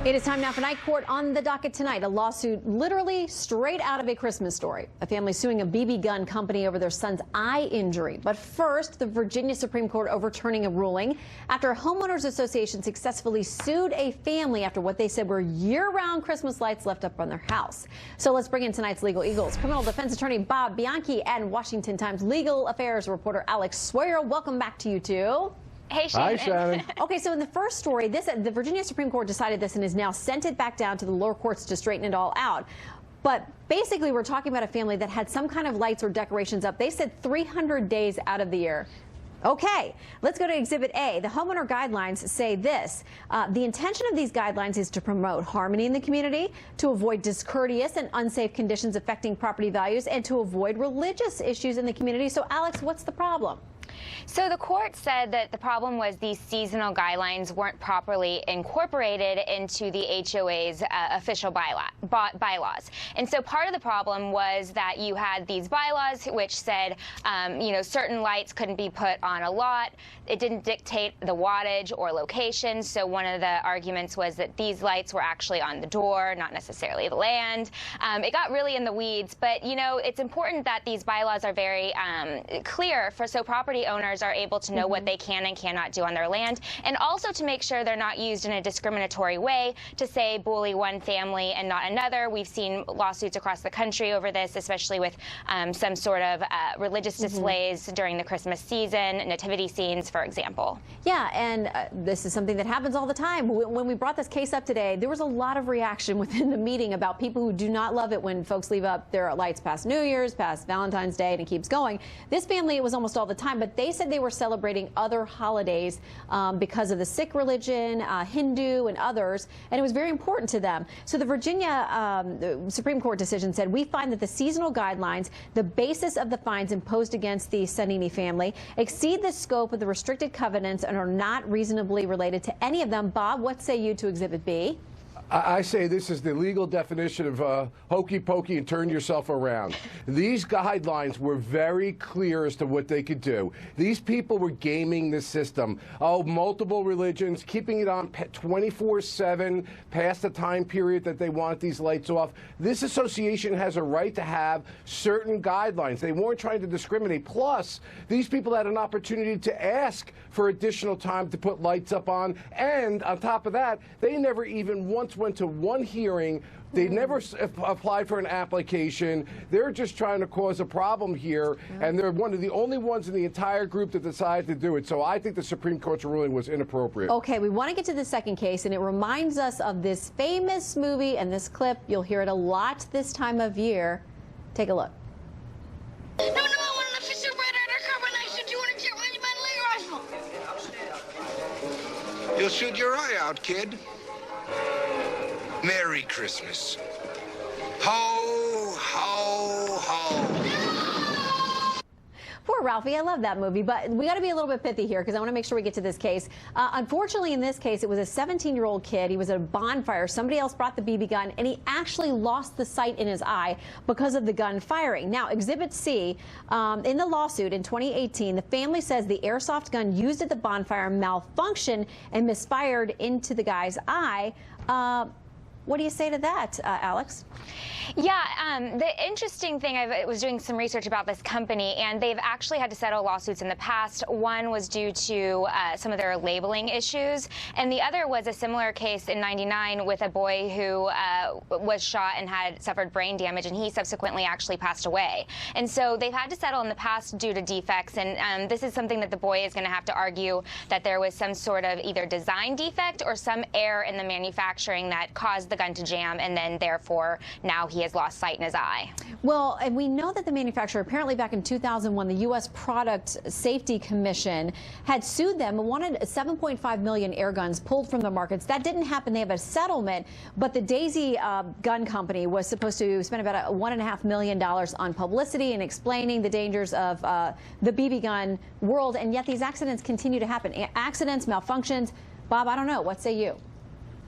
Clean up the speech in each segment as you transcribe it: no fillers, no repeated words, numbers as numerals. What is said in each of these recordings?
It is time now for Night Court. On the docket tonight, a lawsuit literally straight out of A Christmas Story. A family suing a BB gun company over their son's eye injury. But first, the Virginia Supreme Court overturning a ruling after a homeowners association successfully sued a family after what they said were year-round Christmas lights left up on their house. So let's bring in tonight's Legal Eagles. Criminal defense attorney Bob Bianchi and Washington Times legal affairs reporter Alex Swoyer. Welcome back to you two. Hey, Shannon. Hi, Shannon. Okay, so in the first story, the Virginia Supreme Court decided this and has now sent it back down to the lower courts to straighten it all out. But basically, we're talking about a family that had some kind of lights or decorations up. They said 300 days out of the year. Okay, let's go to Exhibit A. The homeowner guidelines say this. The intention of these guidelines is to promote harmony in the community, to avoid discourteous and unsafe conditions affecting property values, and to avoid religious issues in the community. So, Alex, what's the problem? So the court said that the problem was these seasonal guidelines weren't properly incorporated into the HOA's official bylaws. And so part of the problem was that you had these bylaws which said, certain lights couldn't be put on a lot. It didn't dictate the wattage or location. So one of the arguments was that these lights were actually on the door, not necessarily the land. It got really in the weeds. But, it's important that these bylaws are very clear so property owners are able to know what they can and cannot do on their land, and also to make sure they're not used in a discriminatory way to say bully one family and not another. We've seen lawsuits across the country over this, especially with some sort of religious displays during the Christmas season, nativity scenes, for example. Yeah, and this is something that happens all the time. When we brought this case up today, there was a lot of reaction within the meeting about people who do not love it when folks leave up their lights past New Year's, past Valentine's Day, and it keeps going. This family, it was almost all the time, but they said they were celebrating other holidays because of the Sikh religion, Hindu, and others, and it was very important to them. So the Virginia Supreme Court decision said, we find that the seasonal guidelines, the basis of the fines imposed against the Sanini family, exceed the scope of the restricted covenants and are not reasonably related to any of them. Bob, what say you to Exhibit B? I say this is the legal definition of hokey pokey and turn yourself around. These guidelines were very clear as to what they could do. These people were gaming the system. Oh, multiple religions, keeping it on 24/7 past the time period that they want these lights off. This association has a right to have certain guidelines. They weren't trying to discriminate. Plus, these people had an opportunity to ask for additional time to put lights up on. And on top of that, they never even once went to one hearing. They never applied for an application. They're just trying to cause a problem here, and they're one of the only ones in the entire group that decided to do it. So I think the Supreme Court's ruling was inappropriate. Okay, we want to get to the second case, and it reminds us of this famous movie and this clip. You'll hear it a lot this time of year. Take a look. No, I want an official red undercover. You want to get ready by the rifle. You'll shoot your eye out, kid. Merry Christmas. Ho, ho, ho. Poor Ralphie, I love that movie, but we got to be a little bit pithy here because I want to make sure we get to this case. Unfortunately, in this case, it was a 17-year-old kid. He was at a bonfire. Somebody else brought the BB gun, and he actually lost the sight in his eye because of the gun firing. Now, Exhibit C, in the lawsuit in 2018, the family says the airsoft gun used at the bonfire malfunctioned and misfired into the guy's eye. What do you say to that, Alex? Yeah, the interesting thing, I was doing some research about this company, and they've actually had to settle lawsuits in the past. One was due to some of their labeling issues, and the other was a similar case in '99 with a boy who was shot and had suffered brain damage, and he subsequently actually passed away. And so they've had to settle in the past due to defects, and this is something that the boy is going to have to argue that there was some sort of either design defect or some error in the manufacturing that caused the gun to jam, and then therefore now he has lost sight in his eye. Well, and we know that the manufacturer, apparently back in 2001, the U.S. Product Safety Commission had sued them and wanted 7.5 million air guns pulled from the markets. That didn't happen. They have a settlement, but the Daisy gun company was supposed to spend about $1.5 million on publicity and explaining the dangers of the BB gun world, and yet these accidents continue to happen. Accidents, malfunctions. Bob, I don't know. What say you?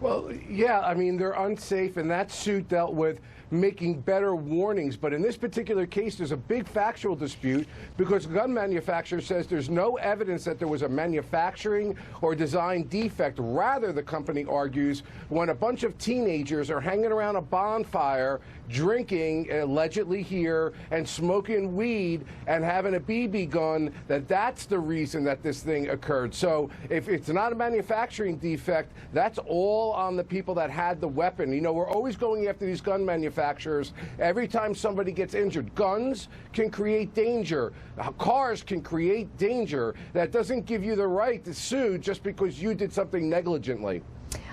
Well, yeah, I mean, they're unsafe, and that suit dealt with making better warnings. But in this particular case, there's a big factual dispute because the gun manufacturer says there's no evidence that there was a manufacturing or design defect. Rather, the company argues, when a bunch of teenagers are hanging around a bonfire, drinking, allegedly here, and smoking weed and having a BB gun, that's the reason that this thing occurred. So if it's not a manufacturing defect, that's all on the people that had the weapon. You know, we're always going after these gun manufacturers every time somebody gets injured. Guns can create danger. Cars can create danger. That doesn't give you the right to sue just because you did something negligently.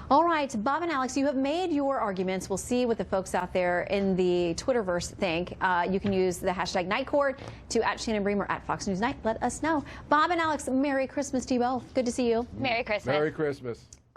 All right, Bob and Alex, you have made your arguments. We'll see what the folks out there in the Twitterverse think. You can use the hashtag NightCourt to @Shannon Bream or @Fox News Night. Let us know. Bob and Alex, Merry Christmas to you both. Good to see you. Merry Christmas. Merry Christmas.